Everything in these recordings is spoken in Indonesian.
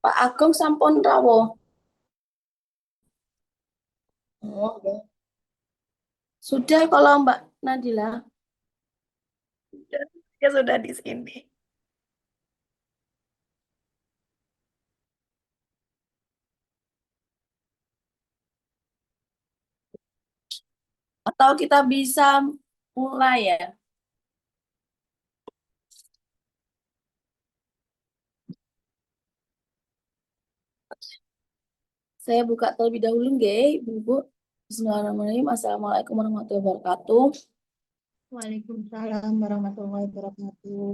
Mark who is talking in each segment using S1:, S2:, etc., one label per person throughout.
S1: Pak Agung sampun rawuh. Oh, ya. Sudah kalau Mbak Nadila.
S2: Ya sudah di sini.
S1: Atau kita bisa mulai ya. Saya buka terlebih dahulu nggih, Ibu-ibu. Bismillahirrahmanirrahim. Assalamualaikum warahmatullahi wabarakatuh.
S3: Waalaikumsalam warahmatullahi wabarakatuh.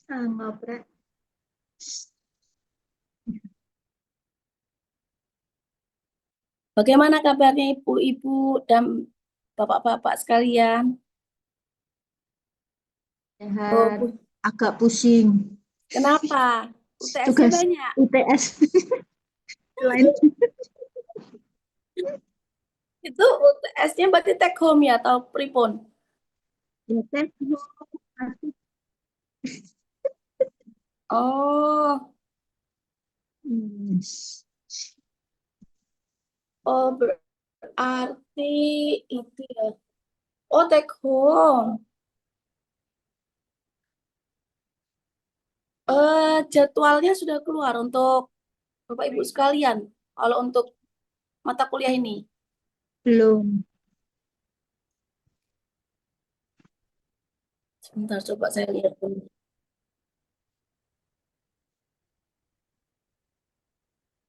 S3: Ngobrol.
S1: Bagaimana kabarnya Ibu-ibu dan Bapak-bapak sekalian? Oh,
S3: Sehat, agak pusing.
S1: kenapa? UTS-nya
S3: Tugas
S1: banyak.
S3: UTS lain.
S1: Itu UTS-nya berarti take home ya atau pripun?
S3: UTS.
S1: Oh,
S3: Hmm.
S1: oh berarti itu ya. Oh, take home. Jadwalnya sudah keluar untuk Bapak Ibu sekalian. Kalau untuk mata kuliah ini.
S3: Belum.
S1: Sebentar, coba saya lihat dulu.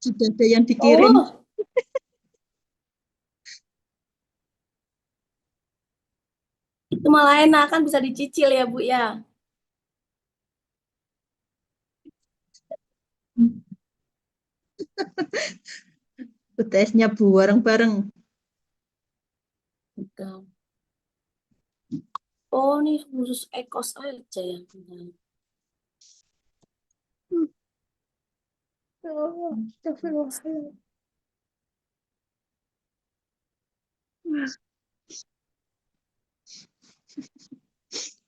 S3: Sudah ada yang dikirim.
S1: Oh, itu malah enak kan bisa dicicil ya, Bu ya.
S3: UTS-nya bareng-bareng.
S1: Udah. Oh, ini khusus ekos aja ya.
S3: Oh, astagfirullahaladzim.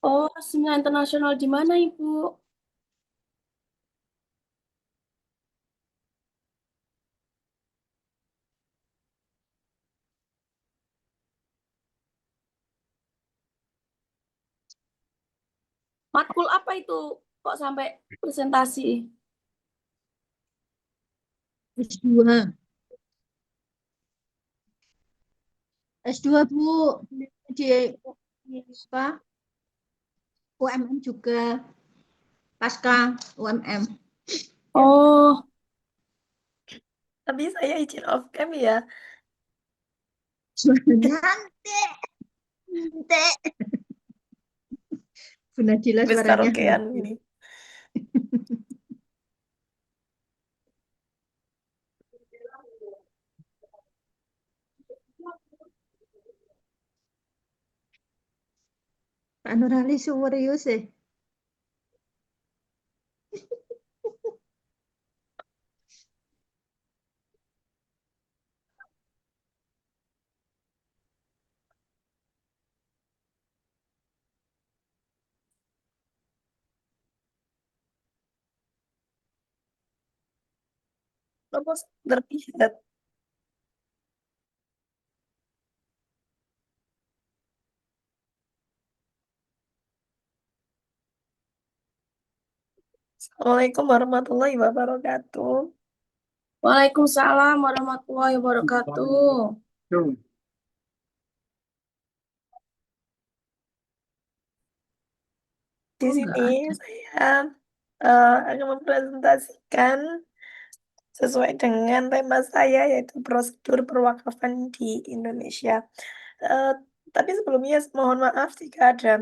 S1: Oh, seminar internasional di mana, Ibu? Matkul apa itu? Kok sampai presentasi?
S3: S2. S2, Bu. Di apa? UMM juga. Pasca UMM.
S1: Oh,
S2: Tapi saya izin off cam ya.
S3: Nanti. Nanti. Bu Nadila
S2: Wis
S3: suaranya
S2: karaokean
S3: happy.
S2: ini.
S3: Pak Nurali serius ya.
S2: Lepas terlihat. Assalamualaikum warahmatullahi wabarakatuh.
S1: Waalaikumsalam warahmatullahi wabarakatuh.
S2: Di
S1: Oh, enggak
S2: sini
S1: ada.
S2: saya akan mempresentasikan sesuai dengan tema saya yaitu prosedur perwakafan di Indonesia. Eh, tapi sebelumnya mohon maaf jika ada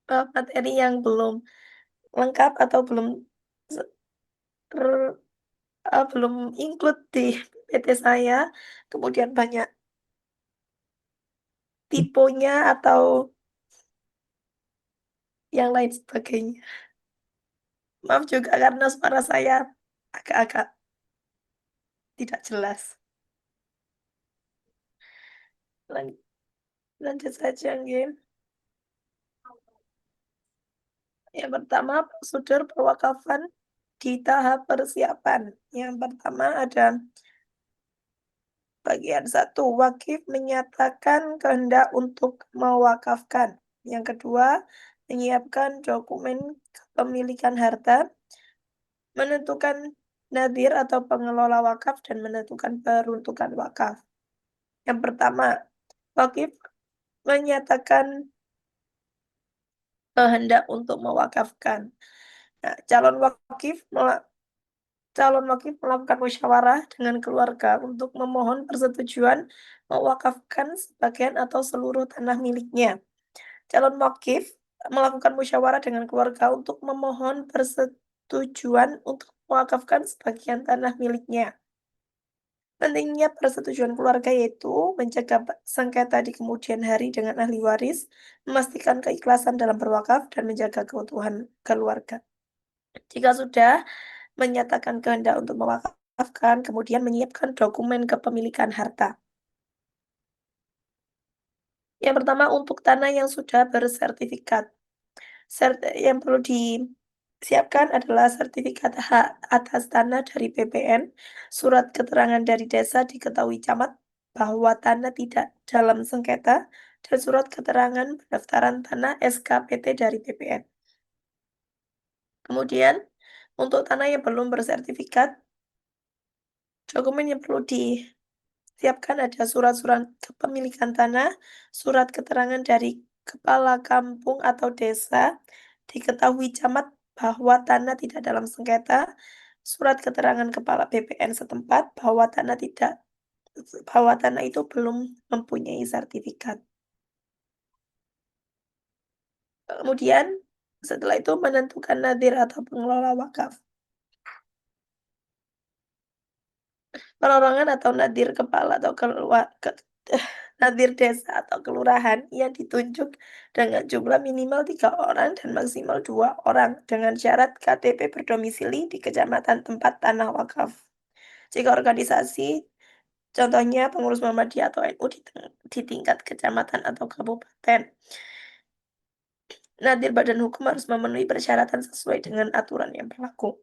S2: materi yang belum lengkap atau belum belum include di PT saya, kemudian banyak tiponya atau yang lain sebagainya. Maaf juga karena suara saya agak-agak tidak jelas. Lanjut saja, nggih. Yang pertama, prosedur pewakafan di tahap persiapan. Yang pertama ada bagian 1, wakif menyatakan kehendak untuk mewakafkan. Yang kedua, menyiapkan dokumen kepemilikan harta, menentukan nadir atau pengelola wakaf, dan menentukan peruntukan wakaf. Yang pertama, wakif menyatakan kehendak untuk mewakafkan. Nah, calon wakif melakukan musyawarah dengan keluarga untuk memohon persetujuan mewakafkan sebagian atau seluruh tanah miliknya. Calon wakif melakukan musyawarah dengan keluarga untuk memohon persetujuan untuk mewakafkan sebagian tanah miliknya. Pentingnya persetujuan keluarga yaitu mencegah sengketa di kemudian hari dengan ahli waris, memastikan keikhlasan dalam berwakaf, dan menjaga keutuhan keluarga. Jika sudah menyatakan kehendak untuk mewakafkan, kemudian menyiapkan dokumen kepemilikan harta. Yang pertama, untuk tanah yang sudah bersertifikat. Yang perlu disiapkan adalah sertifikat hak atas tanah dari BPN, surat keterangan dari desa diketahui camat bahwa tanah tidak dalam sengketa, dan surat keterangan pendaftaran tanah SKPT dari BPN. Kemudian, untuk tanah yang belum bersertifikat, dokumen yang perlu disiapkan ada surat-surat kepemilikan tanah, surat keterangan dari kepala kampung atau desa, diketahui camat bahwa tanah tidak dalam sengketa, surat keterangan kepala BPN setempat bahwa tanah itu belum mempunyai sertifikat. Kemudian setelah itu menentukan nadir atau pengelola wakaf. Perorangan atau nadir kepala atau nadir desa atau kelurahan yang ditunjuk dengan jumlah minimal 3 orang dan maksimal 2 orang dengan syarat KTP berdomisili di kecamatan tempat tanah wakaf. Jika organisasi, contohnya pengurus Muhammadiyah atau NU di tingkat kecamatan atau kabupaten, nadir badan hukum harus memenuhi persyaratan sesuai dengan aturan yang berlaku.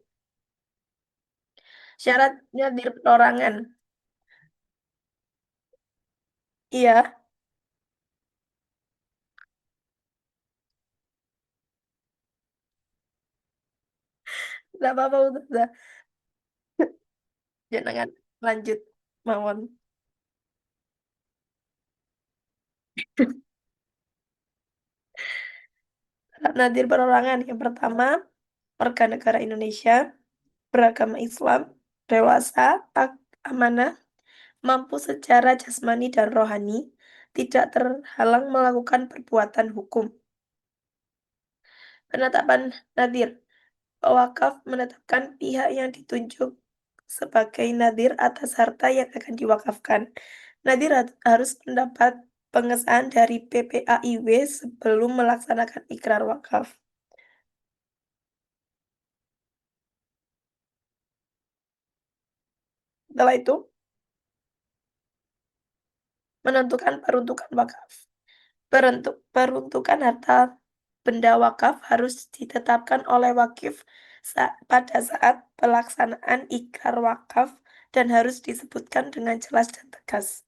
S2: Syarat nadir perorangan. Iya, tidak apa-apa, Ustazah. Jangan lanjut, mawon. Nadir perorangan yang pertama, warga negara Indonesia, beragama Islam, dewasa, amanah, mampu secara jasmani dan rohani, tidak terhalang melakukan perbuatan hukum. Penetapan nadir. Wakaf menetapkan pihak yang ditunjuk sebagai nadir atas harta yang akan diwakafkan. Nadir harus mendapat pengesahan dari PPAIW sebelum melaksanakan ikrar wakaf. Setelah itu, menentukan peruntukan wakaf. Peruntukan harta benda wakaf harus ditetapkan oleh wakif pada saat pelaksanaan ikrar wakaf dan harus disebutkan dengan jelas dan tegas.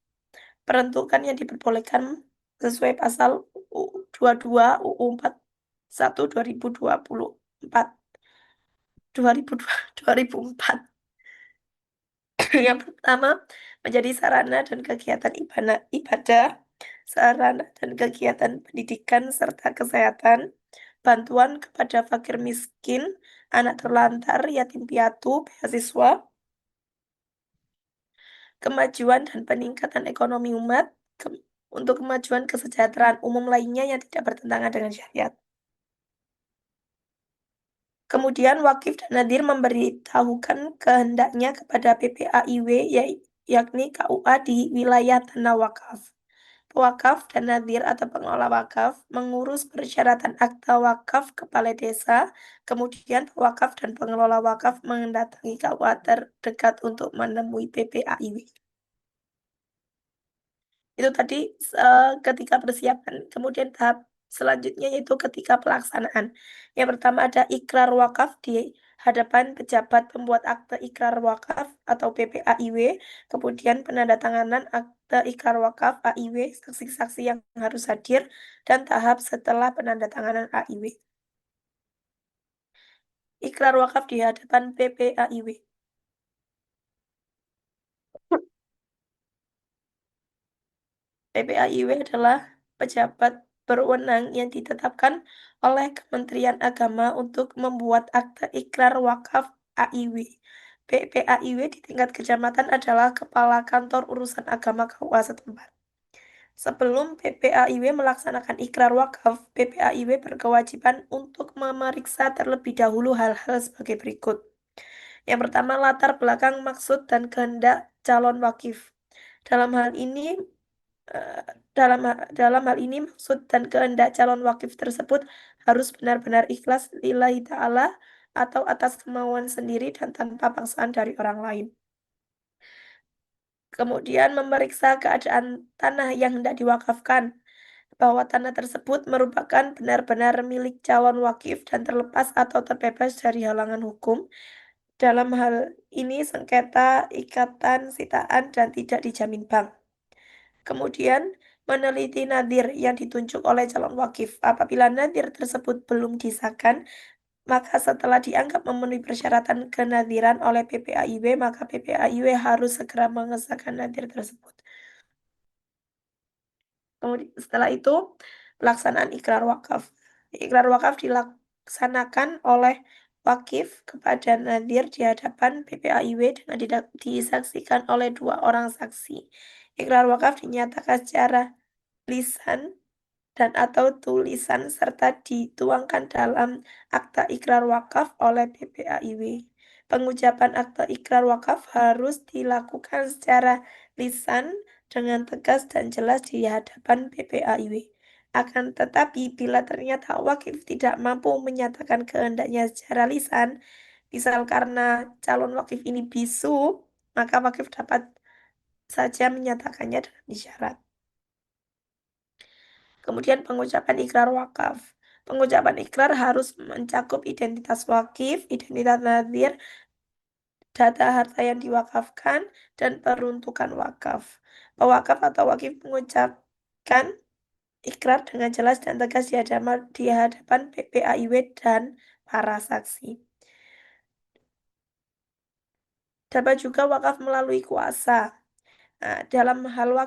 S2: Peruntukan yang diperbolehkan sesuai pasal 22 UU 41 2024 2004. Yang pertama, menjadi sarana dan kegiatan ibadah, sarana dan kegiatan pendidikan serta kesehatan, bantuan kepada fakir miskin, anak terlantar, yatim piatu, beasiswa, kemajuan dan peningkatan ekonomi umat, untuk kemajuan kesejahteraan umum lainnya yang tidak bertentangan dengan syariat. Kemudian wakif dan nadir memberitahukan kehendaknya kepada PPAIW, yakni KUA di wilayah tanah wakaf. Pewakaf dan nadir atau pengelola wakaf mengurus persyaratan akta wakaf kepala desa, kemudian pewakaf dan pengelola wakaf mendatangi KUA terdekat untuk menemui PPAIW. Itu tadi ketika persiapan. Kemudian tahap selanjutnya yaitu ketika pelaksanaan. Yang pertama ada ikrar wakaf di hadapan pejabat pembuat akte ikrar wakaf atau PPAIW, kemudian penandatanganan akte ikrar wakaf AIW, saksi-saksi yang harus hadir, dan tahap setelah penandatanganan AIW. Ikrar wakaf di hadapan PPAIW. PPAIW adalah pejabat berwenang yang ditetapkan oleh Kementerian Agama untuk membuat akte ikrar wakaf AIW. PPAIW di tingkat kecamatan adalah Kepala Kantor Urusan Agama KUA setempat. Sebelum PPAIW melaksanakan ikrar wakaf, PPAIW berkewajiban untuk memeriksa terlebih dahulu hal-hal sebagai berikut. Yang pertama, latar belakang maksud dan kehendak calon wakif. Dalam hal ini eh, dalam hal ini maksud dan kehendak calon wakif tersebut harus benar-benar ikhlas lillahi ta'ala atau atas kemauan sendiri dan tanpa paksaan dari orang lain. Kemudian memeriksa keadaan tanah yang hendak diwakafkan, bahwa tanah tersebut merupakan benar-benar milik calon wakif dan terlepas atau terbebas dari halangan hukum. Dalam hal ini sengketa, ikatan, sitaan, dan tidak dijamin bank. Kemudian meneliti nadir yang ditunjuk oleh calon wakif. Apabila nadir tersebut belum disahkan, maka setelah dianggap memenuhi persyaratan kenadiran oleh PPAIW, maka PPAIW harus segera mengesahkan nadir tersebut. Kemudian setelah itu pelaksanaan ikrar wakaf. Ikrar wakaf dilaksanakan oleh wakif kepada nadir di hadapan PPAIW dengan disaksikan oleh 2 orang saksi. Ikrar wakaf dinyatakan secara lisan dan atau tulisan serta dituangkan dalam akta ikrar wakaf oleh PPAIW. Pengucapan akta ikrar wakaf harus dilakukan secara lisan dengan tegas dan jelas di hadapan PPAIW. Akan tetapi bila ternyata wakif tidak mampu menyatakan kehendaknya secara lisan, misal karena calon wakif ini bisu, maka wakif dapat saja menyatakannya dengan isyarat. Kemudian pengucapan ikrar wakaf. Pengucapan ikrar harus mencakup identitas wakif, identitas nadir, data harta yang diwakafkan, dan peruntukan wakaf. Pewakaf atau wakif mengucapkan ikrar dengan jelas dan tegas di hadapan PPAIW dan para saksi. Dapat juga wakaf melalui kuasa. Nah, dalam hal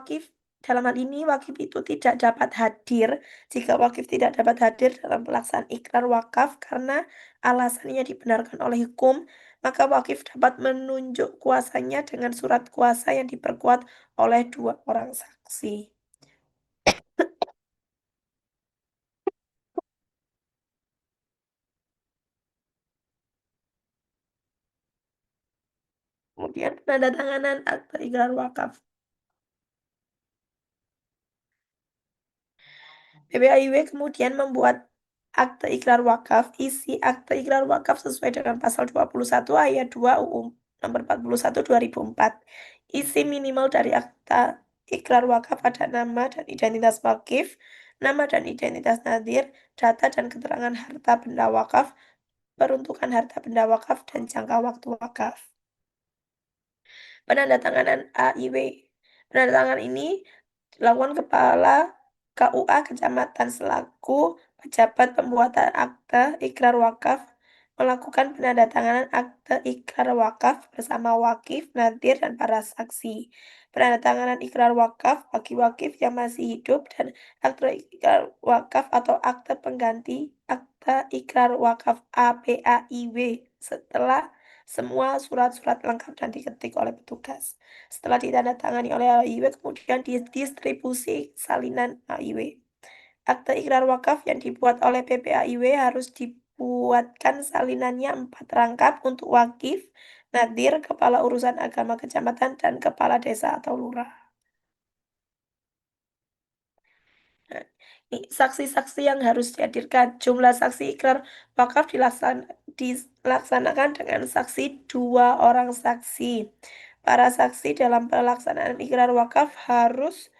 S2: ini wakif itu tidak dapat hadir. Jika wakif tidak dapat hadir dalam pelaksanaan ikrar wakaf karena alasannya dibenarkan oleh hukum, maka wakif dapat menunjuk kuasanya dengan surat kuasa yang diperkuat oleh 2 orang saksi. Kemudian penandatanganan akte ikrar wakaf. PPAIW kemudian membuat akte ikrar wakaf. Isi akte ikrar wakaf sesuai dengan pasal 21 ayat 2 UU nomor 41 2004. Isi minimal dari akta ikrar wakaf ada nama dan identitas wakif, nama dan identitas nadir, data dan keterangan harta benda wakaf, peruntukan harta benda wakaf, dan jangka waktu wakaf. Penandatanganan AIW. Penandatangan ini dilakukan kepala KUA kecamatan selaku pejabat pembuatan akte ikrar wakaf melakukan penandatanganan akte ikrar wakaf bersama wakif, nadir, dan para saksi. Penandatanganan ikrar wakaf bagi wakif yang masih hidup dan akte ikrar wakaf atau akte pengganti akte ikrar wakaf APAIW setelah semua surat-surat lengkap dan diketik oleh petugas. Setelah ditandatangani oleh AIW, kemudian didistribusi salinan AIW. Akte ikrar wakaf yang dibuat oleh PPAIW harus dibuatkan salinannya 4 rangkap untuk wakif, nadir, kepala urusan agama kecamatan, dan kepala desa atau lurah. Nah, ini saksi-saksi yang harus dihadirkan. Jumlah saksi ikrar wakaf dilaksanakan dengan saksi 2 orang saksi. Para saksi dalam pelaksanaan ikrar wakaf harus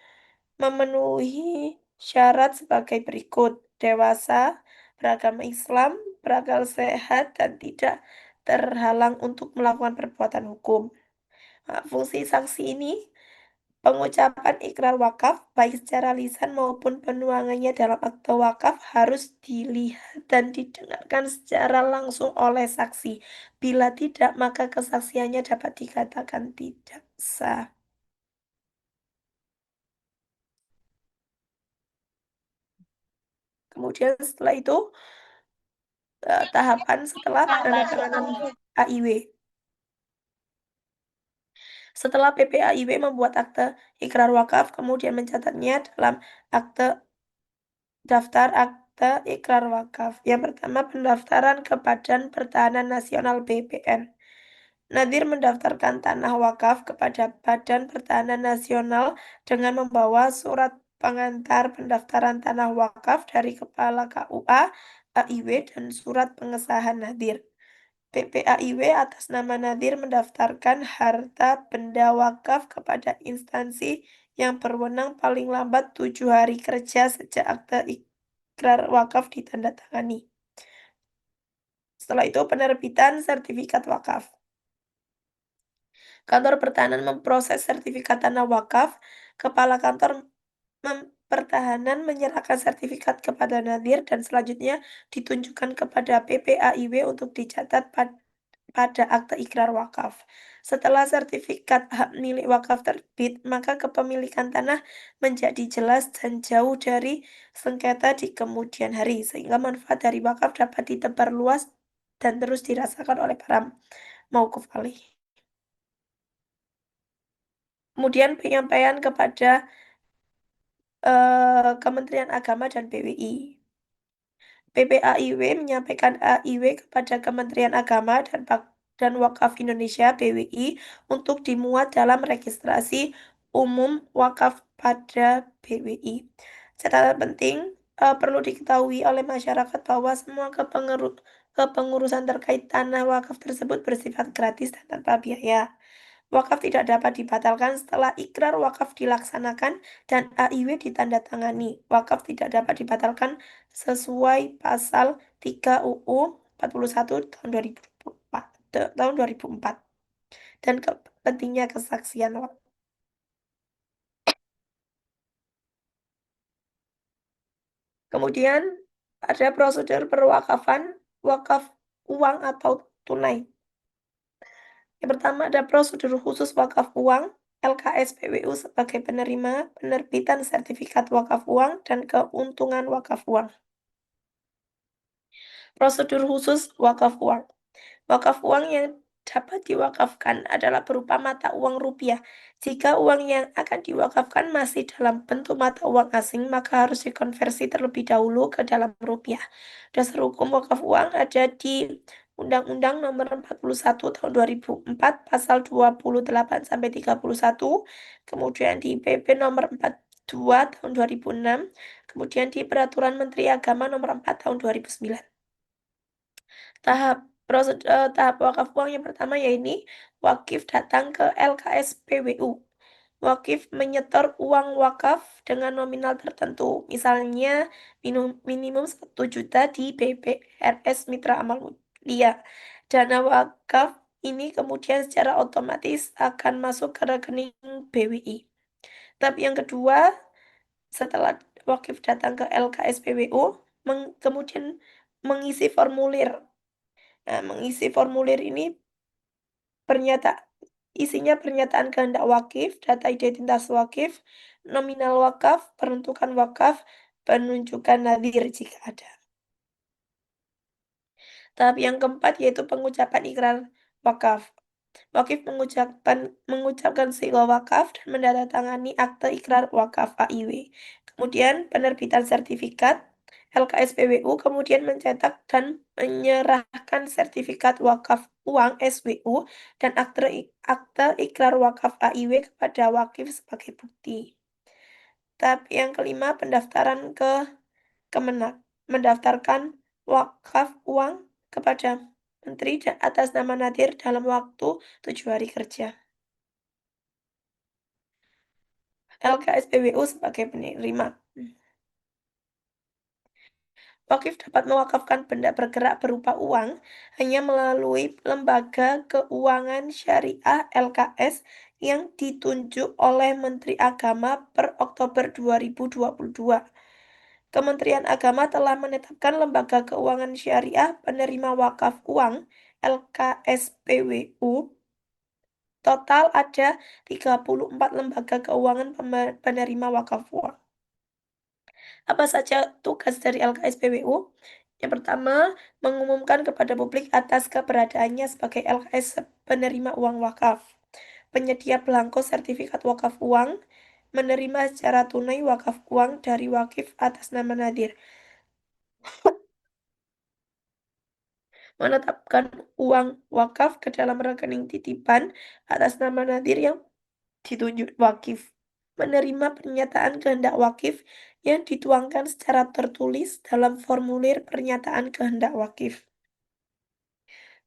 S2: memenuhi syarat sebagai berikut: dewasa, beragama Islam, berakal sehat, dan tidak terhalang untuk melakukan perbuatan hukum. Nah, fungsi sanksi ini, pengucapan ikrar wakaf, baik secara lisan maupun penuangannya dalam akte wakaf, harus dilihat dan didengarkan secara langsung oleh saksi. Bila tidak, maka kesaksiannya dapat dikatakan tidak sah. Kemudian setelah itu, tahapan setelah penandatanganan AIW. Setelah PPAIW membuat akte ikrar wakaf, kemudian mencatatnya dalam akte daftar akte ikrar wakaf. Yang pertama, pendaftaran ke Badan Pertahanan Nasional BPN. Nadir mendaftarkan tanah wakaf kepada Badan Pertahanan Nasional dengan membawa surat pengantar pendaftaran tanah wakaf dari Kepala KUA, AIW, dan surat pengesahan Nadir. PPAIW atas nama Nadir mendaftarkan harta benda wakaf kepada instansi yang berwenang paling lambat 7 hari kerja sejak akte ikrar wakaf ditandatangani. Setelah itu penerbitan sertifikat wakaf. Kantor Pertahanan memproses sertifikat tanah wakaf. Kepala Kantor Pertahanan menyerahkan sertifikat kepada Nadir dan selanjutnya ditunjukkan kepada PPAIW untuk dicatat pada akte ikrar wakaf. Setelah sertifikat hak milik wakaf terbit, maka kepemilikan tanah menjadi jelas dan jauh dari sengketa di kemudian hari, sehingga manfaat dari wakaf dapat ditebar luas dan terus dirasakan oleh para mauquf alaih. Kemudian penyampaian kepada Kementerian Agama dan PWI. PPAIW menyampaikan AIW kepada Kementerian Agama dan Wakaf Indonesia (BWI) untuk dimuat dalam registrasi umum wakaf pada BWI. Catatan penting, perlu diketahui oleh masyarakat bahwa semua kepengurusan terkait tanah wakaf tersebut bersifat gratis dan tanpa biaya. Wakaf tidak dapat dibatalkan setelah ikrar wakaf dilaksanakan dan AIW ditandatangani. Wakaf tidak dapat dibatalkan sesuai pasal 3 UU 41 tahun 2004 dan pentingnya kesaksian wakaf. Kemudian ada prosedur perwakafan wakaf uang atau tunai. Yang pertama ada prosedur khusus wakaf uang, LKS PWU sebagai penerima, penerbitan sertifikat wakaf uang, dan keuntungan wakaf uang. Prosedur khusus wakaf uang. Wakaf uang yang dapat diwakafkan adalah berupa mata uang rupiah. Jika uang yang akan diwakafkan masih dalam bentuk mata uang asing, maka harus dikonversi terlebih dahulu ke dalam rupiah. Dasar hukum wakaf uang ada di Undang-Undang Nomor 41 Tahun 2004 Pasal 28 sampai 31, kemudian di PP Nomor 42 Tahun 2006, kemudian di Peraturan Menteri Agama Nomor 4 Tahun 2009. Tahap wakaf uang yang pertama yaitu wakif datang ke LKS PWU. Wakif menyetor uang wakaf dengan nominal tertentu, misalnya minimum 1 juta di BPRS Mitra Amal Mulia. Dana wakaf ini kemudian secara otomatis akan masuk ke rekening BWI. Tahap yang kedua, setelah wakif datang ke LKS PWU, kemudian mengisi formulir. Nah, mengisi formulir ini isinya pernyataan kehendak wakif, data identitas wakif, nominal wakaf, peruntukan wakaf, penunjukan nadir jika ada. Tahap yang keempat yaitu pengucapan ikrar wakaf. Wakif mengucapkan sigla wakaf dan menandatangani akte ikrar wakaf AIW. Kemudian penerbitan sertifikat LKS PWU kemudian mencetak dan menyerahkan sertifikat wakaf uang SWU dan akte ikrar wakaf AIW kepada wakif sebagai bukti. Tahap yang kelima, pendaftaran ke Kemenak, mendaftarkan wakaf uang kepada Menteri atas nama Nadir dalam waktu 7 hari kerja. LKSPWU sebagai penerima. Wakif dapat mewakafkan benda bergerak berupa uang hanya melalui lembaga keuangan syariah LKS yang ditunjuk oleh Menteri Agama per Oktober 2022. Kementerian Agama telah menetapkan lembaga keuangan syariah penerima wakaf uang LKSPWU. Total ada 34 lembaga keuangan penerima wakaf uang. Apa saja tugas dari LKSPWU? Yang pertama, mengumumkan kepada publik atas keberadaannya sebagai LKS penerima uang wakaf, penyedia belangko sertifikat wakaf uang, menerima secara tunai wakaf uang dari wakif atas nama Nadir, menetapkan uang wakaf ke dalam rekening titipan atas nama Nadir yang ditunjuk wakif, menerima pernyataan kehendak wakif yang dituangkan secara tertulis dalam formulir pernyataan kehendak wakif,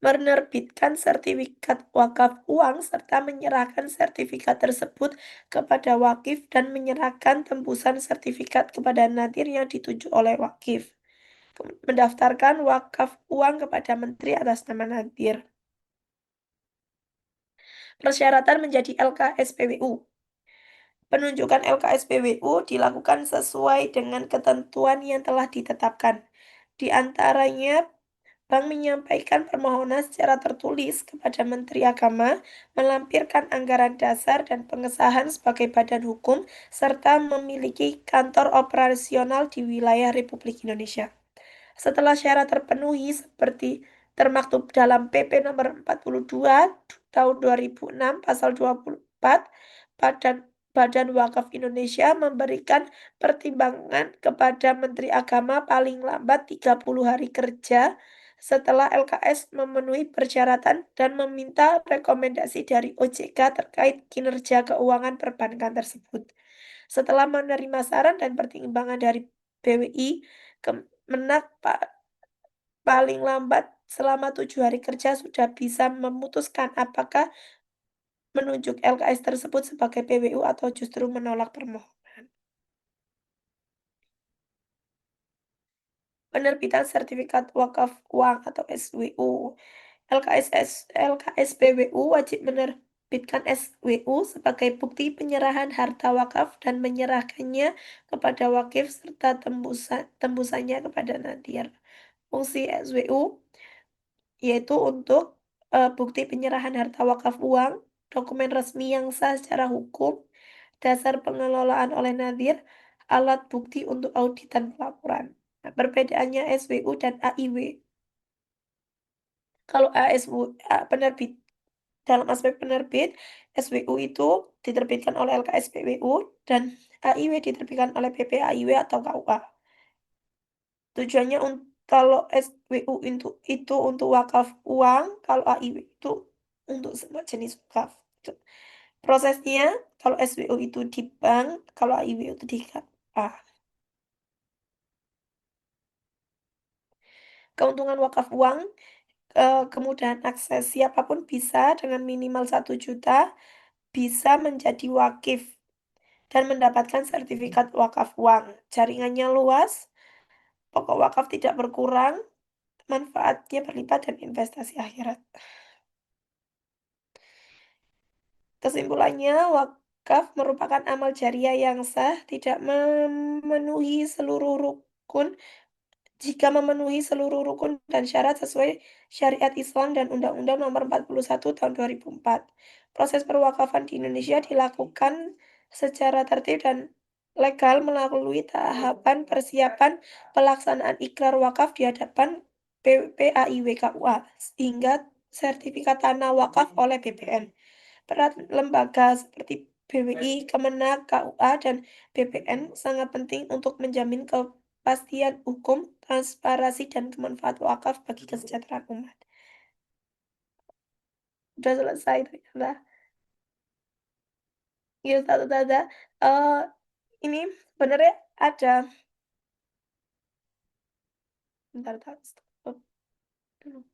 S2: menerbitkan sertifikat wakaf uang serta menyerahkan sertifikat tersebut kepada wakif dan menyerahkan tembusan sertifikat kepada nadir yang ditunjuk oleh wakif, mendaftarkan wakaf uang kepada menteri atas nama nadir. Persyaratan menjadi LKSPWU. Penunjukan LKSPWU dilakukan sesuai dengan ketentuan yang telah ditetapkan. Di antaranya, Bank menyampaikan permohonan secara tertulis kepada Menteri Agama, melampirkan anggaran dasar dan pengesahan sebagai badan hukum, serta memiliki kantor operasional di wilayah Republik Indonesia. Setelah syarat terpenuhi seperti termaktub dalam PP nomor 42 tahun 2006 pasal 24, Badan Wakaf Indonesia memberikan pertimbangan kepada Menteri Agama paling lambat 30 hari kerja setelah LKS memenuhi persyaratan dan meminta rekomendasi dari OJK terkait kinerja keuangan perbankan tersebut. Setelah menerima saran dan pertimbangan dari BWI, Kemenak paling lambat selama 7 hari kerja sudah bisa memutuskan apakah menunjuk LKS tersebut sebagai PWU atau justru menolak permohonan. Penerbitan sertifikat wakaf uang atau SWU. LKS PWU wajib menerbitkan SWU sebagai bukti penyerahan harta wakaf dan menyerahkannya kepada wakif serta tembusannya kepada nadir. Fungsi SWU yaitu untuk bukti penyerahan harta wakaf uang, dokumen resmi yang sah secara hukum, dasar pengelolaan oleh nadir, alat bukti untuk audit dan pelaporan. Nah, perbedaannya SWU dan AIW. Kalau penerbit dalam aspek penerbit, SWU itu diterbitkan oleh LKS PWU dan AIW diterbitkan oleh PPAIW atau KUA. Tujuannya kalau SWU itu untuk wakaf uang, kalau AIW itu untuk semua jenis wakaf. Prosesnya, kalau SWU itu di bank, kalau AIW itu di KUA. Keuntungan wakaf uang, kemudahan akses siapapun bisa dengan minimal 1 juta bisa menjadi wakif dan mendapatkan sertifikat wakaf uang. Jaringannya luas, pokok wakaf tidak berkurang, manfaatnya berlipat dan investasi akhirat. Kesimpulannya, wakaf merupakan amal jariah yang sah, tidak memenuhi seluruh rukun. Jika memenuhi seluruh rukun dan syarat sesuai syariat Islam dan Undang-Undang Nomor 41 Tahun 2004. Proses perwakafan di Indonesia dilakukan secara tertib dan legal melalui tahapan persiapan pelaksanaan ikrar wakaf di hadapan PPAIWKUA hingga sertifikat tanah wakaf oleh BPN. Peran lembaga seperti BWI, Kemenak, KUA, dan BPN sangat penting untuk menjamin kepastian hukum, transparansi, dan kemanfaat wakaf bagi kesejahteraan umat. Sudah selesai ternyata. Ya, satu tanda. Ini sebenarnya ada. Bentar, stop dulu.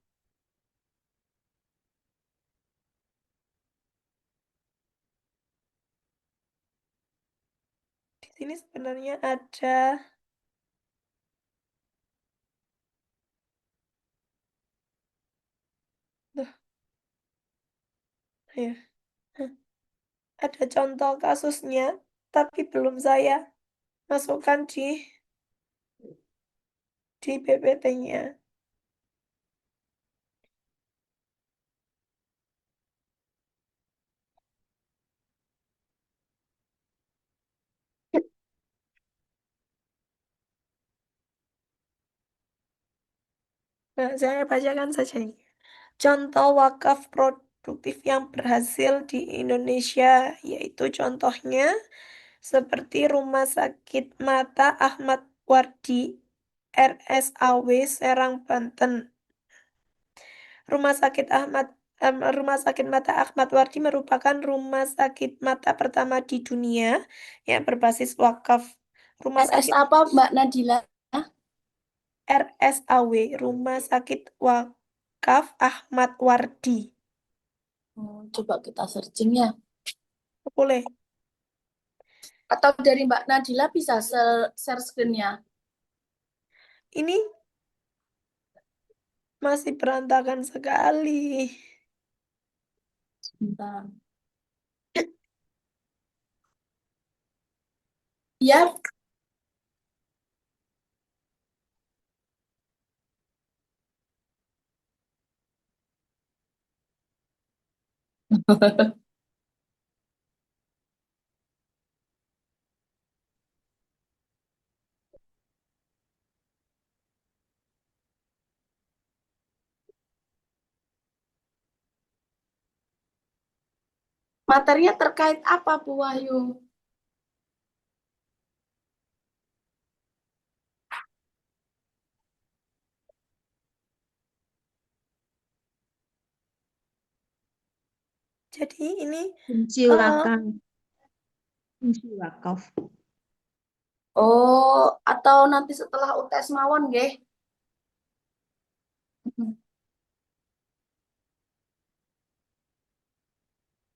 S2: Sini sebenarnya ada Duh, ya. Hah, ada contoh kasusnya, tapi belum saya masukkan di PPT-nya. Nah, saya bacakan saja ini. Contoh wakaf produktif yang berhasil di Indonesia, yaitu contohnya seperti Rumah Sakit Mata Ahmad Wardi, RSAW Serang, Banten. Rumah Sakit Mata Ahmad Wardi merupakan rumah sakit mata pertama di dunia yang berbasis wakaf. Rumah
S1: RS
S2: sakit
S1: apa Mbak Nadila?
S2: RSAW, Rumah Sakit Wakaf Ahmad Wardi.
S1: Coba kita searching ya.
S2: Boleh.
S1: Atau dari Mbak Nadila bisa share screen-nya.
S2: Ini masih berantakan sekali.
S1: Bentar. Ya, materinya terkait apa Bu Wahyu?
S2: Jadi ini
S3: Fungsi
S2: eh,
S3: wakaf. Fungsi wakaf.
S1: Oh, atau nanti setelah UTS mawon nggih.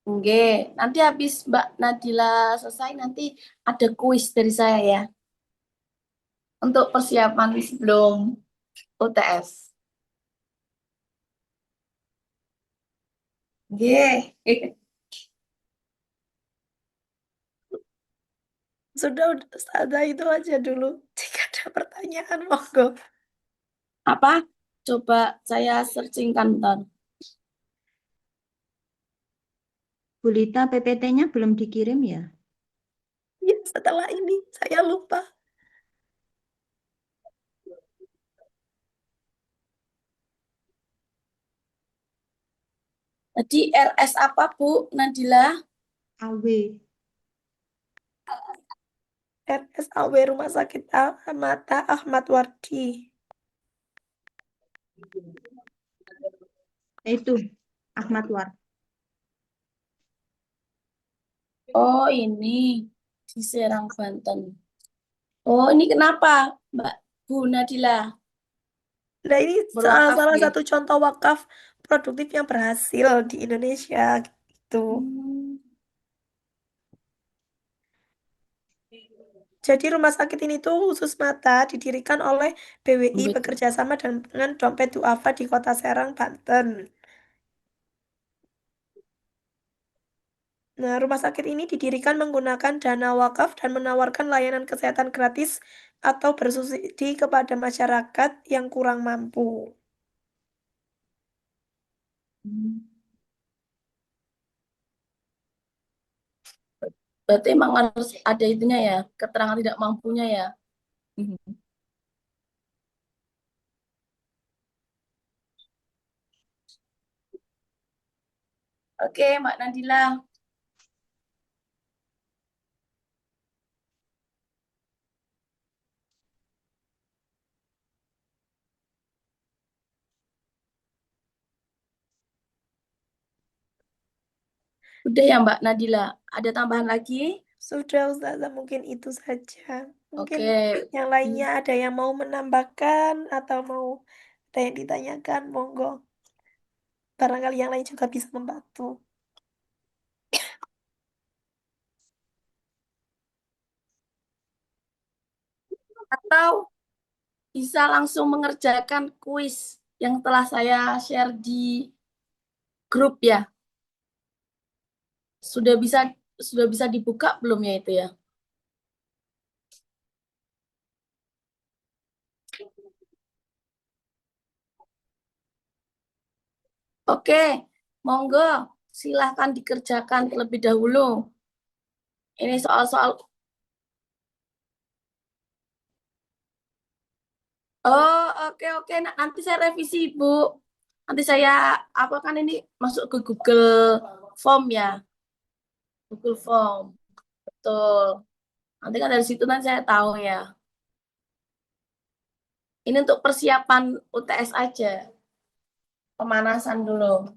S1: Nggih, nanti habis Mbak Nadila selesai nanti ada kuis dari saya ya untuk persiapan sebelum UTS. Nggih.
S2: sudah ada itu aja dulu. Jika ada pertanyaan, monggo.
S1: Apa? Coba saya searchingkan bentar.
S3: Bu Lita, PPT-nya belum dikirim ya?
S2: Ya, setelah ini saya lupa.
S1: Tadi RS apa Bu Nadila?
S3: AW.
S2: RSAW Rumah Sakit Mata Ahmad Wardi.
S3: Itu Ahmad War.
S1: Oh ini di Serang Banten. Oh ini kenapa Mbak Bu Nadila
S2: Nah, ini
S1: berwakaf
S2: salah
S1: nggih?
S2: satu contoh wakaf produktif yang berhasil di Indonesia gitu.
S1: Hmm.
S2: Jadi rumah sakit ini tuh khusus mata didirikan oleh BWI bekerja sama dengan Dompet Duafa di Kota Serang, Banten. Nah, rumah sakit ini didirikan menggunakan dana wakaf dan menawarkan layanan kesehatan gratis atau bersubsidi kepada masyarakat yang kurang mampu.
S1: Berarti emang harus ada itunya ya, keterangan tidak mampunya ya. Oke, Mbak Nadila. Udah ya Mbak Nadila. Ada tambahan lagi?
S2: Sudah, Ustazah, mungkin itu saja. Mungkin
S1: Oke.
S2: yang lainnya ada yang mau menambahkan atau mau ada yang ditanyakan, monggo. Barangkali yang lain juga bisa membantu.
S1: Atau bisa langsung mengerjakan kuis yang telah saya share di grup ya. Sudah bisa dibuka belum ya itu ya? Oke, monggo silahkan dikerjakan terlebih dahulu. Ini soal-soal. Oh, oke oke. Nanti saya revisi, Bu. Nanti saya apa kan ini masuk ke Google Form ya. Google Form. Betul. Nanti kan dari situ nanti saya tahu ya. Ini untuk persiapan UTS aja. Pemanasan dulu.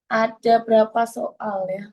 S1: Ada berapa soal ya?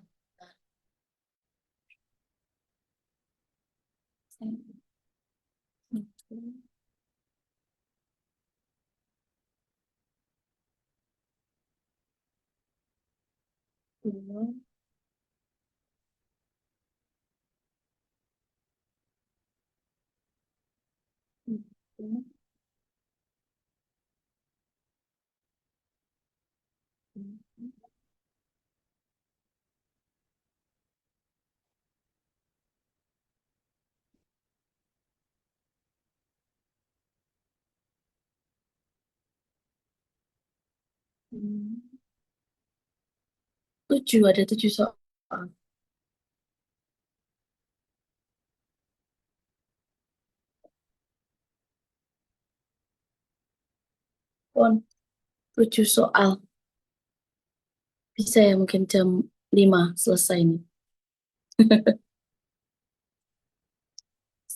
S1: Ada 7 soal. Pun 7 soal. Bisa ya mungkin jam 5 selesai nih.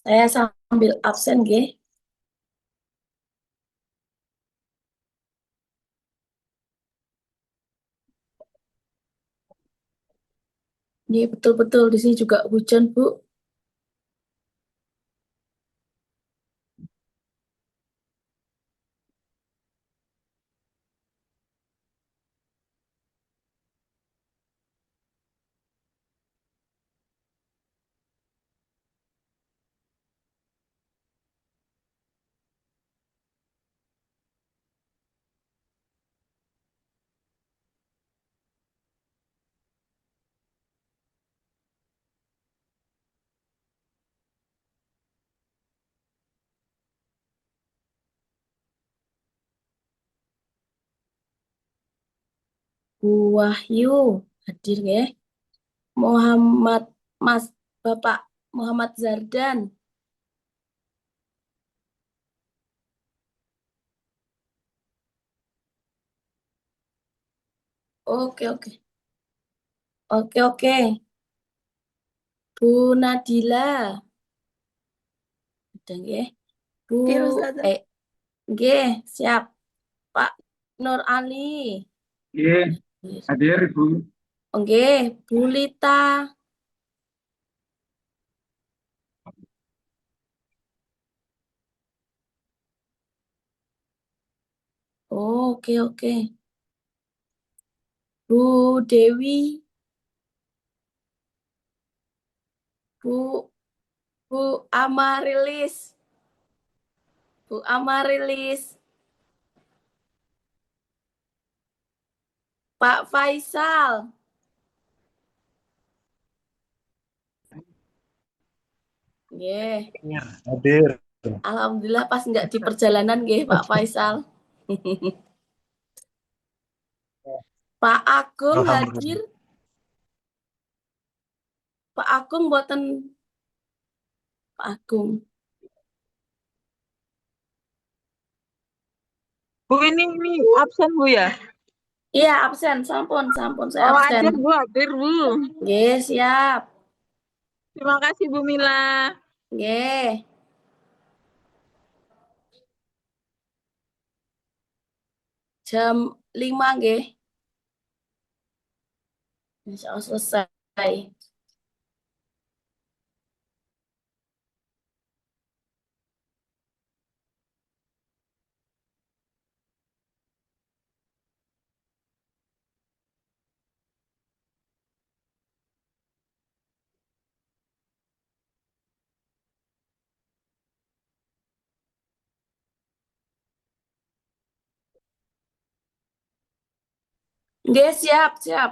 S1: Saya sambil absen, nggih. Ini betul-betul di sini juga hujan, Bu. Bu Wahyu hadir nggih. Muhammad Mas Bapak Muhammad Zardan. Oke, oke. Oke, oke. Bu Nadila. Ada nggih. Bu
S2: Hadir Ustazah.
S1: nggih, siap. Pak Nur Ali.
S4: Iya, hadir Ibu.
S1: Oke, Bu Lita. Oke, oke. Bu Dewi. Bu Amarilis. Bu Amarilis. Pak Faisal. Nggih.
S4: Hadir.
S1: Alhamdulillah pas nggak di perjalanan nggih Pak Faisal. Pak Agung hadir.
S4: Alhamdulillah.
S1: Pak Agung buatan Pak Agung.
S5: Bu ini absen Bu ya?
S1: Iya absen, sampun saya
S5: Oh
S1: absen.
S5: hadir Bu.
S1: Nggih, siap.
S5: Terima kasih Bu Mila.
S1: Nggih. Jam 5 nggih. Insya Allah selesai. Nggih, siap, siap.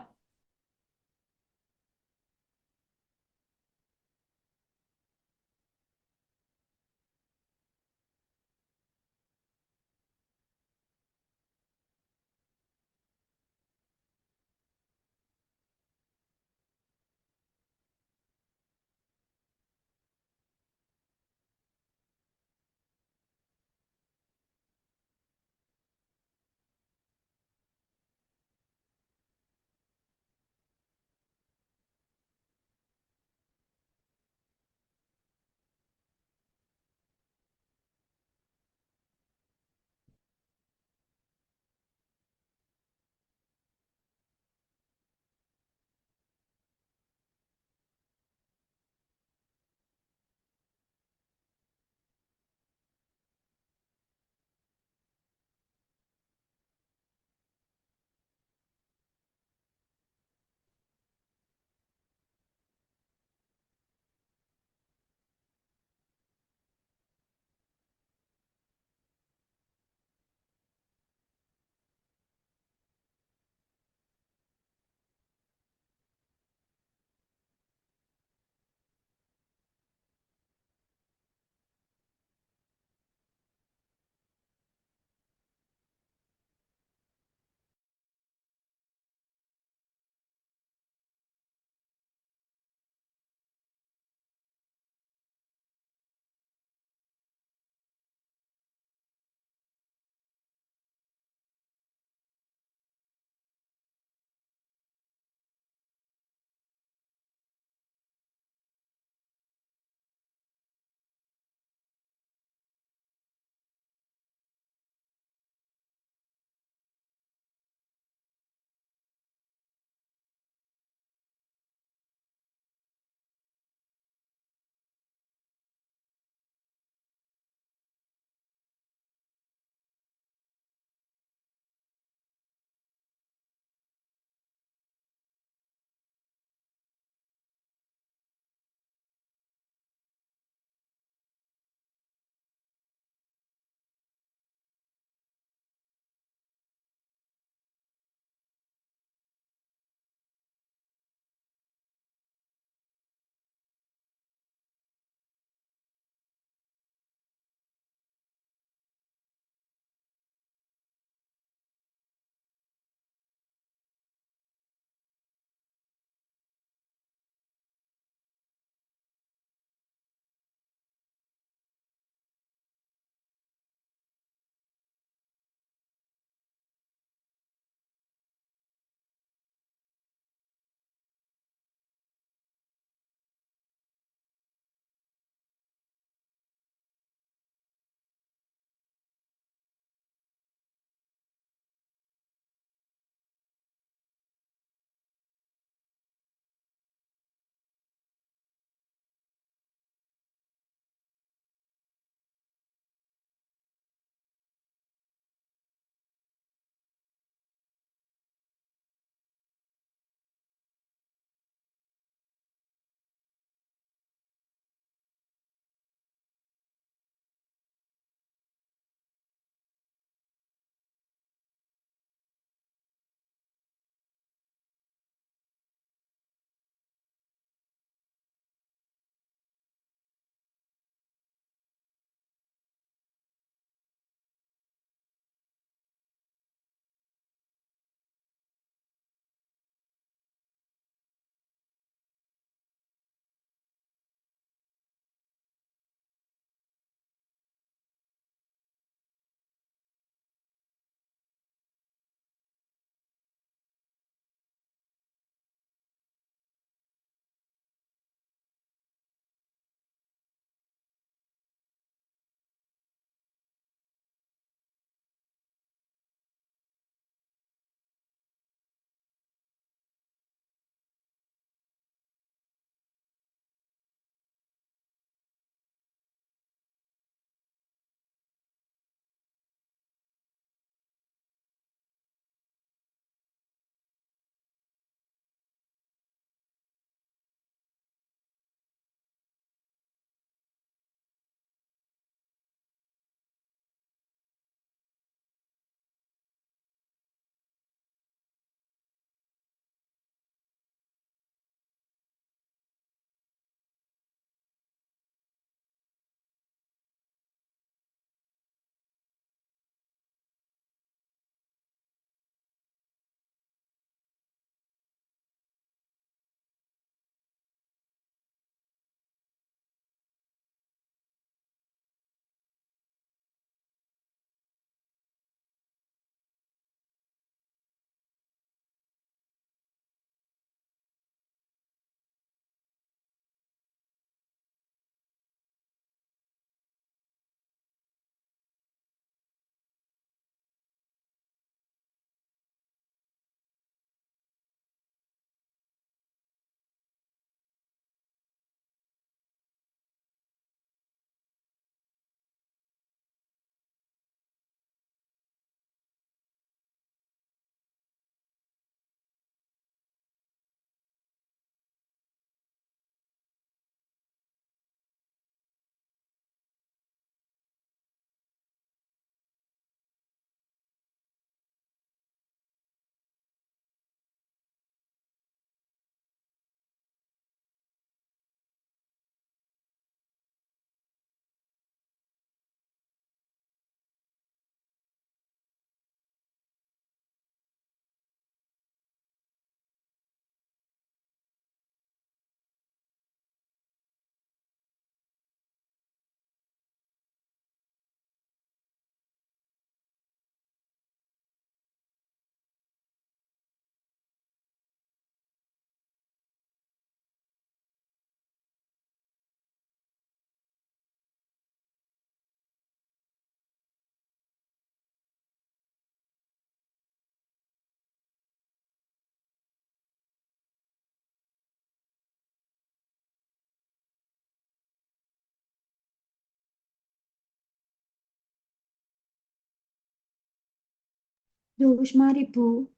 S3: Yo wis mari Bu.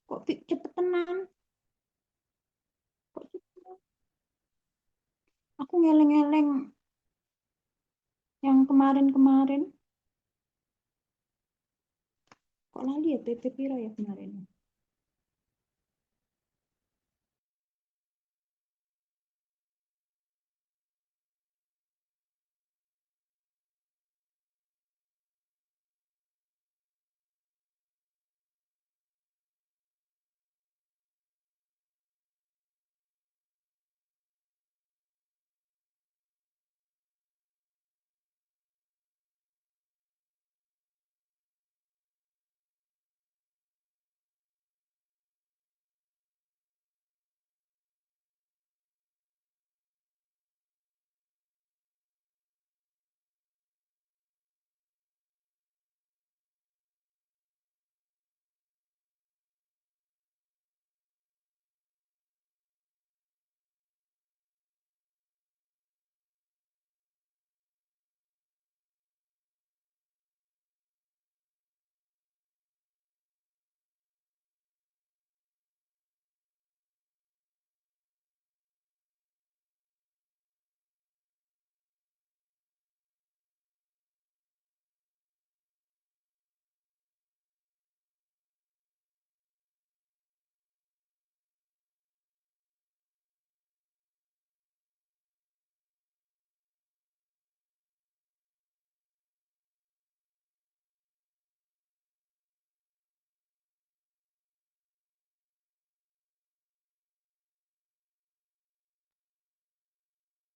S3: Kok cepet tenan? Kok cepet? Aku ngeleng-ngeleng yang kemarin-kemarin. Kok lali ya PP piro ya kemarin?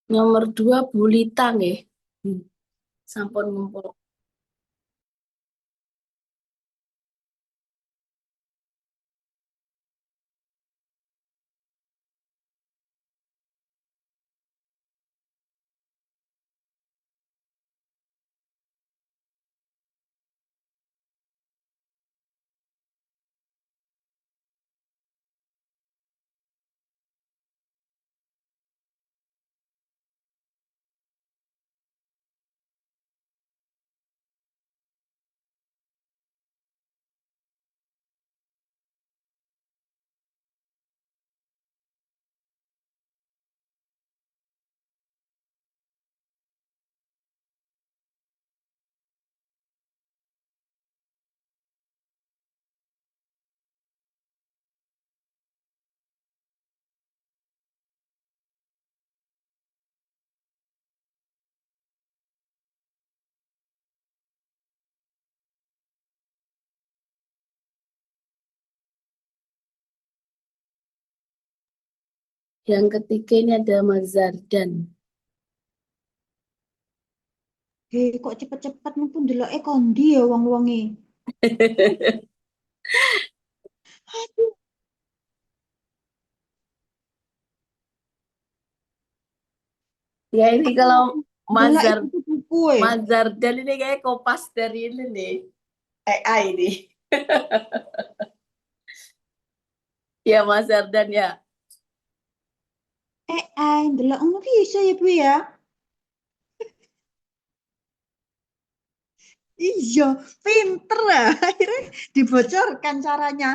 S1: Nomor 2 Bulita nggih. Sampun ngumpul. Yang ketiga ini ada Mazardan.
S3: Hei, kok cepet-cepet mumpun ndeloke kondi ya wong-wonge. Aduh,
S1: Ya ini
S3: aku
S1: kalau
S3: ndelok
S1: Mazar
S3: buku
S1: Mazardan ini kayak kopas dari ini nih. AI ini. Ya Mazardan ya.
S3: ndelok ngono bisa ya Bu ya? Iya, pinter lah. Akhirnya dibocorkan caranya.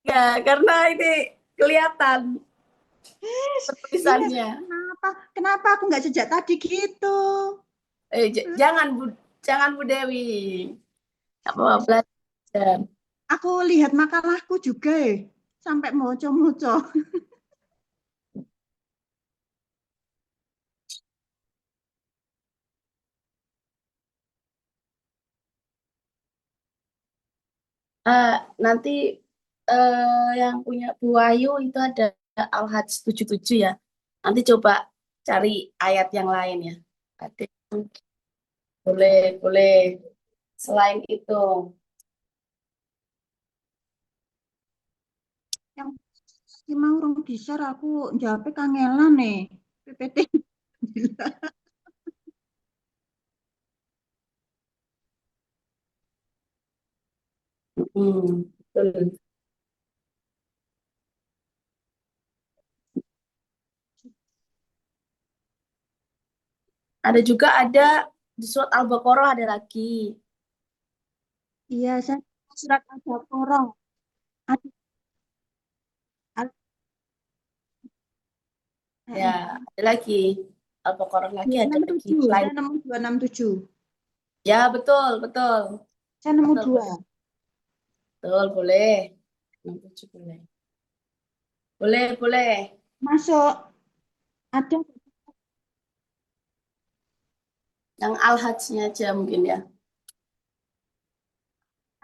S1: Ya, karena ini kelihatan
S3: Iya,
S1: tulisannya.
S3: kenapa? Kenapa aku nggak sejak tadi gitu?
S1: Jangan Bu Dewi. Apa belajar.
S3: Aku lihat makalahku juga sampai moco-moco.
S1: Eh, nanti yang punya Bu Ayu itu ada Al-Hajj 77 ya. Nanti coba cari ayat yang lain ya. Ada boleh boleh selain itu.
S3: Yang si mau rong di-share aku jawabnya kangelan nih. PPT.
S1: Betul. Ada juga di surat Al-Baqarah ada lagi.
S3: Iya, saya surat Al-Baqarah. Ada, ada,
S1: Ya, ada lagi. Al-Baqarah lagi ada lagi.
S3: 267.
S1: Selain
S3: Saya nemu 267.
S1: ya, betul, betul.
S3: Saya nemu
S1: Betul,
S3: dua.
S1: boleh. Betul, boleh. 67 boleh. Boleh, boleh.
S3: Masuk. Ada
S1: Yang Al-Hajj-nya aja mungkin ya.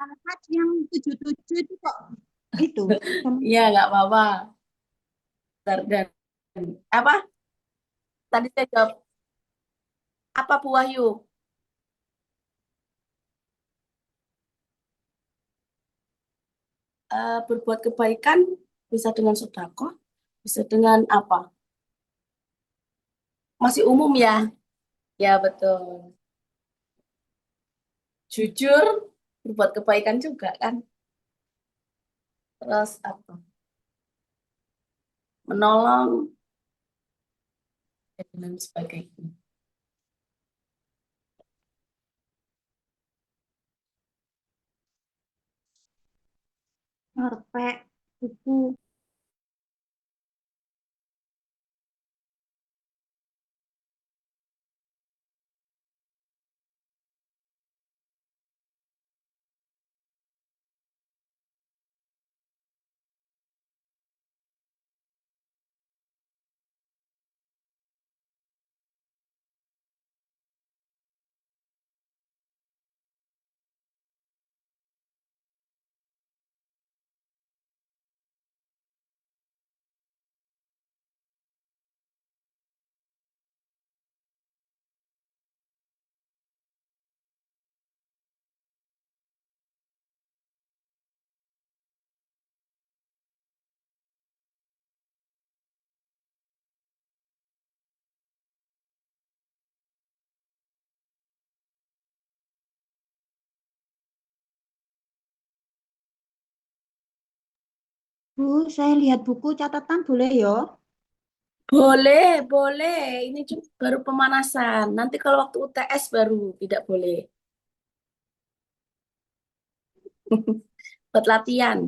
S3: Al-Hajj yang 77 itu kok. Itu.
S1: Iya, nggak apa-apa. Bentar, dan apa? Tadi saya jawab apa Bu Wahyu? Berbuat kebaikan bisa dengan sedekah, bisa dengan apa? Masih umum ya? Ya, betul. Jujur, berbuat kebaikan juga kan? Terus apa? Menolong, dan lain sebagainya.
S3: ngerpek. Buku. Bu, saya lihat buku catatan boleh ya?
S1: Boleh, boleh. Ini baru pemanasan. Nanti kalau waktu UTS baru tidak boleh. Buat latihan.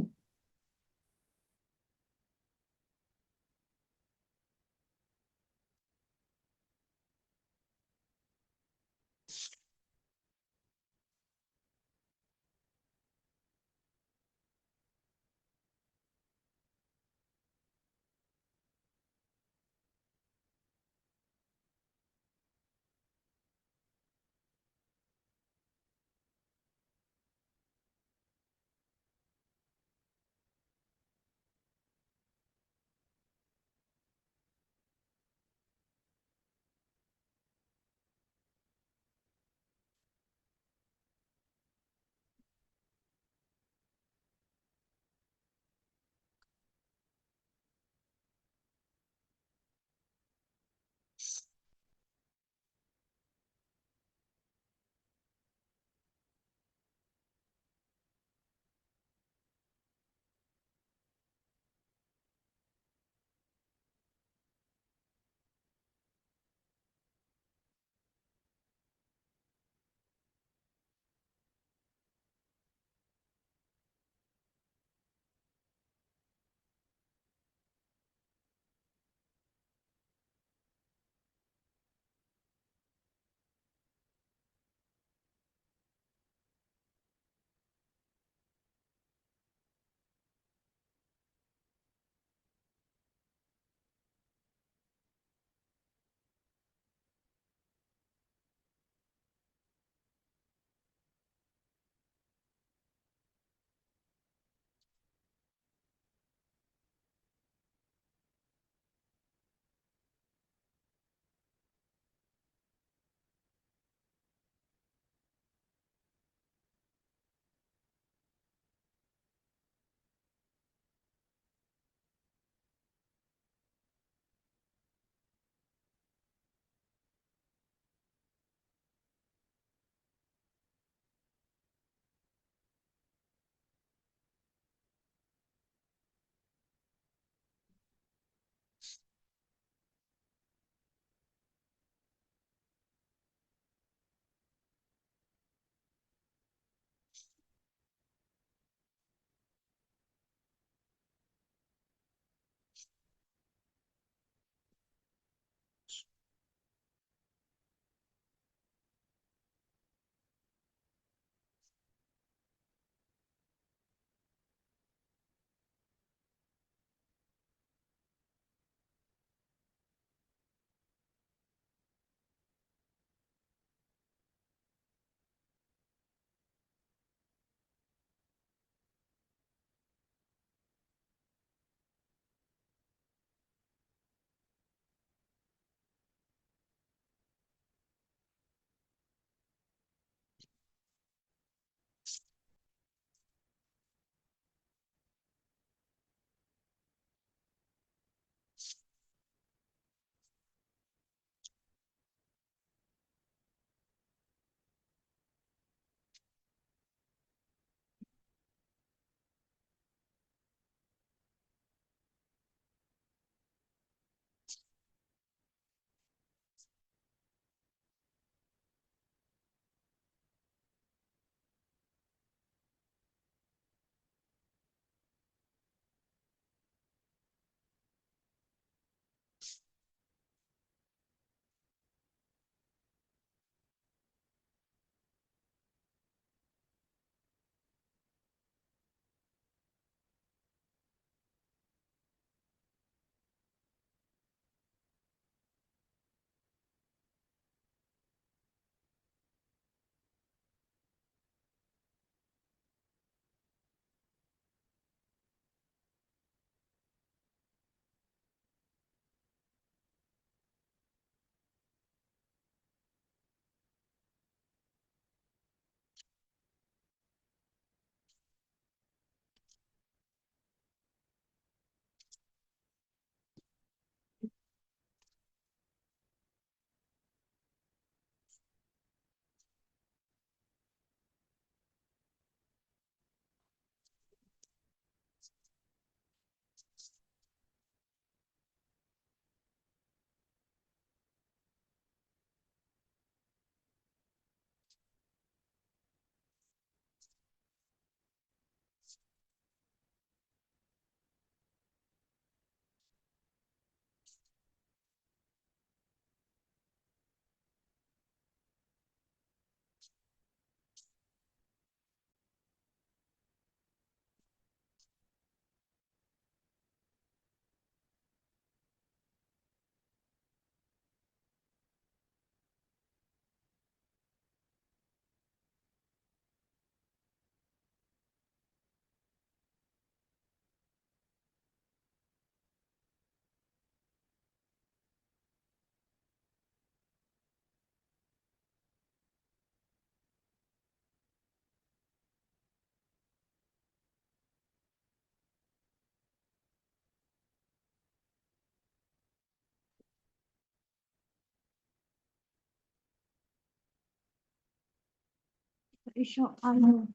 S3: iso ayo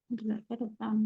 S3: deretan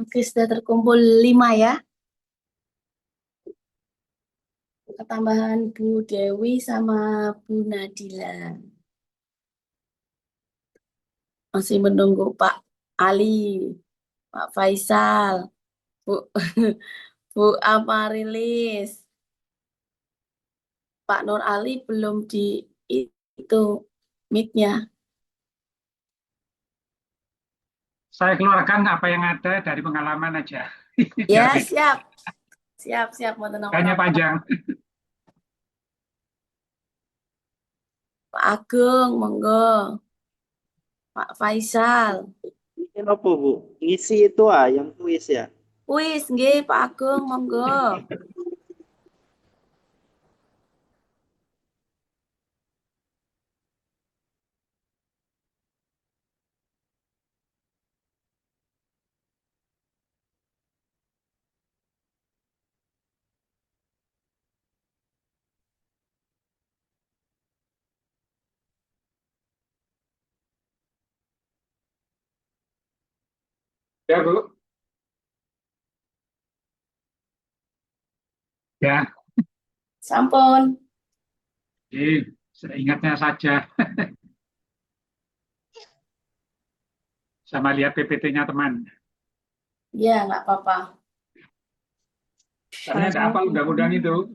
S1: Oke, sudah terkumpul 5 ya. Ketambahan Bu Dewi sama Bu Nadila. Masih menunggu Pak Ali, Pak Faisal, Bu Bu Amarilis. Pak Nur Ali belum di itu mic-nya.
S4: Saya keluarkan apa yang ada dari pengalaman aja.
S1: Ya,
S4: Biar beda.
S1: siap. Siap, siap. Mau tenang.
S4: Hanya panjang.
S1: Pak Agung, monggo. Pak Faisal.
S6: Ini apa, Bu? Ngisi itu yang kuis ya?
S1: Wis, nggih Pak Agung, monggo.
S4: Ya, Bu. Ya,
S1: Sampun.
S4: seingatnya saja. Sama lihat PPT-nya teman.
S1: Ya, nggak apa-apa.
S4: Karena ada apa undang-undang itu.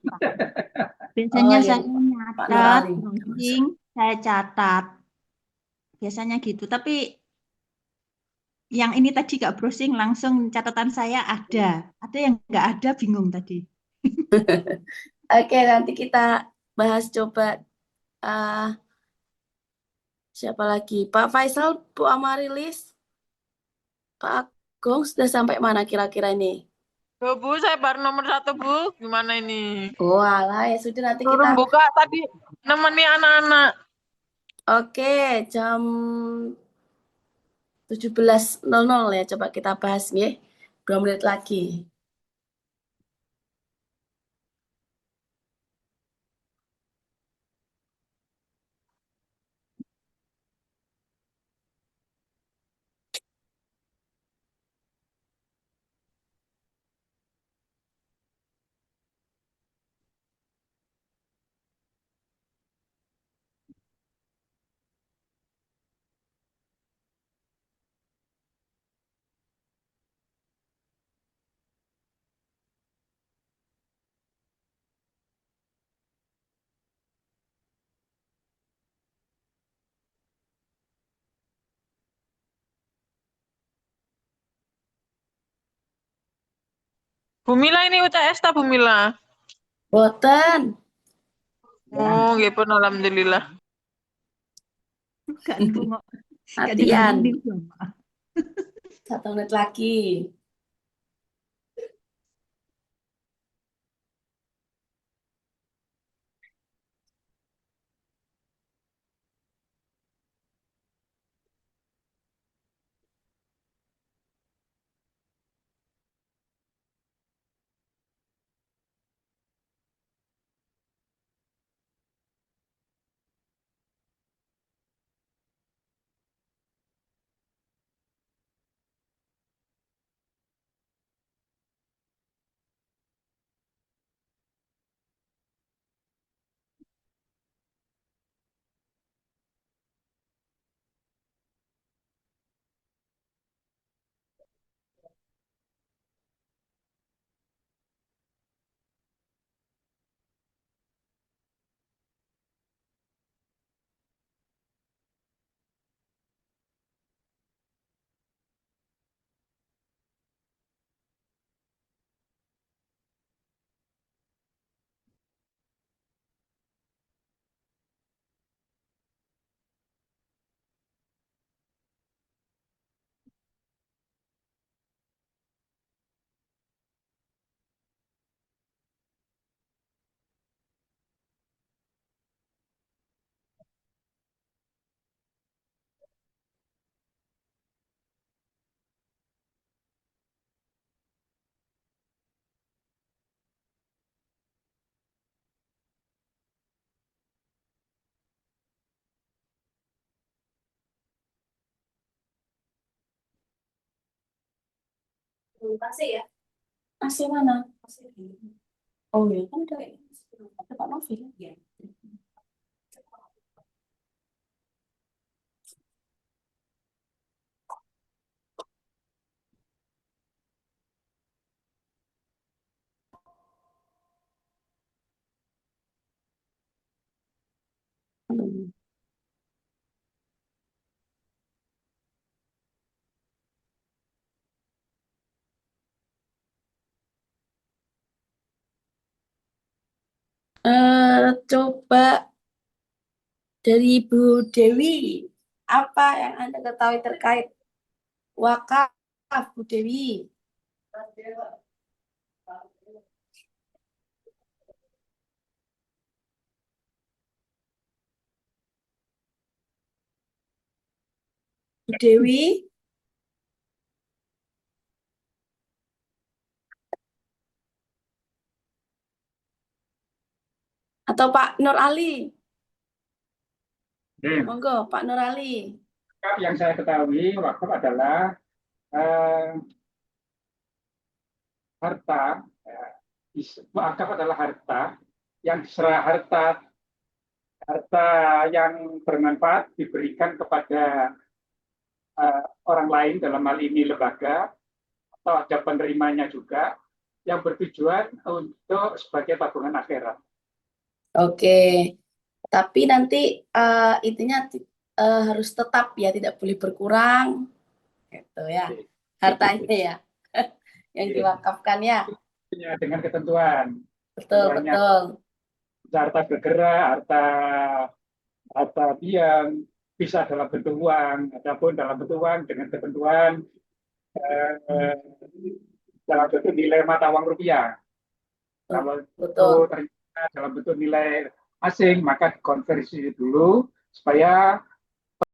S3: Biasanya
S1: Oh, iya,
S3: saya
S1: Pak Nur
S3: nyatat,
S1: Ali.
S3: browsing, saya catat. Biasanya gitu. Tapi yang ini tadi gak browsing, langsung catatan saya ada. Ada yang nggak ada, bingung tadi.
S1: Oke, nanti kita bahas coba eh siapa lagi? Pak Faisal, Bu Amarilis, Pak Agung sudah sampai mana kira-kira ini?
S5: Loh, Bu, saya baru nomor 1, Bu. Gimana ini?
S1: Oh, alah, ya sudah nanti kita.
S5: Belum buka tadi nemeni anak-anak.
S1: Oke, jam 17.00 ya. Coba kita bahas ya. 2 menit lagi.
S5: Bu Mila ini UTS tak, Bu Mila?
S1: Boten.
S5: Oh, nggih pun alhamdulillah.
S3: Gak nunggu, gak
S1: Latihan.
S3: nunggu.
S1: 1 menit lagi. Masih ya? Masih mana? Oh ya kan ada Pak Novi. Ya. Coba dari Bu Dewi, apa yang Anda ketahui terkait wakaf, Bu Dewi? Bu Dewi atau Pak Nur Ali? Monggo, Pak Nur Ali.
S4: Yang saya ketahui wakaf adalah harta, wakaf adalah harta yang harta yang bermanfaat diberikan kepada orang lain, dalam hal ini lembaga atau ada penerimanya juga, yang bertujuan untuk sebagai tabungan akhirat.
S1: Oke, tapi nanti intinya harus tetap ya, tidak boleh berkurang, gitu ya, hartanya ya, yang diwakafkan ya.
S4: Dengan ketentuan.
S1: Betul, betul.
S4: Harta bergerak, harta diam, bisa dalam bentuk uang, ataupun dalam bentuk uang dengan ketentuan dalam bentuk nilai mata uang rupiah. Kalau itu ternyata dalam bentuk nilai asing, maka dikonversi dulu supaya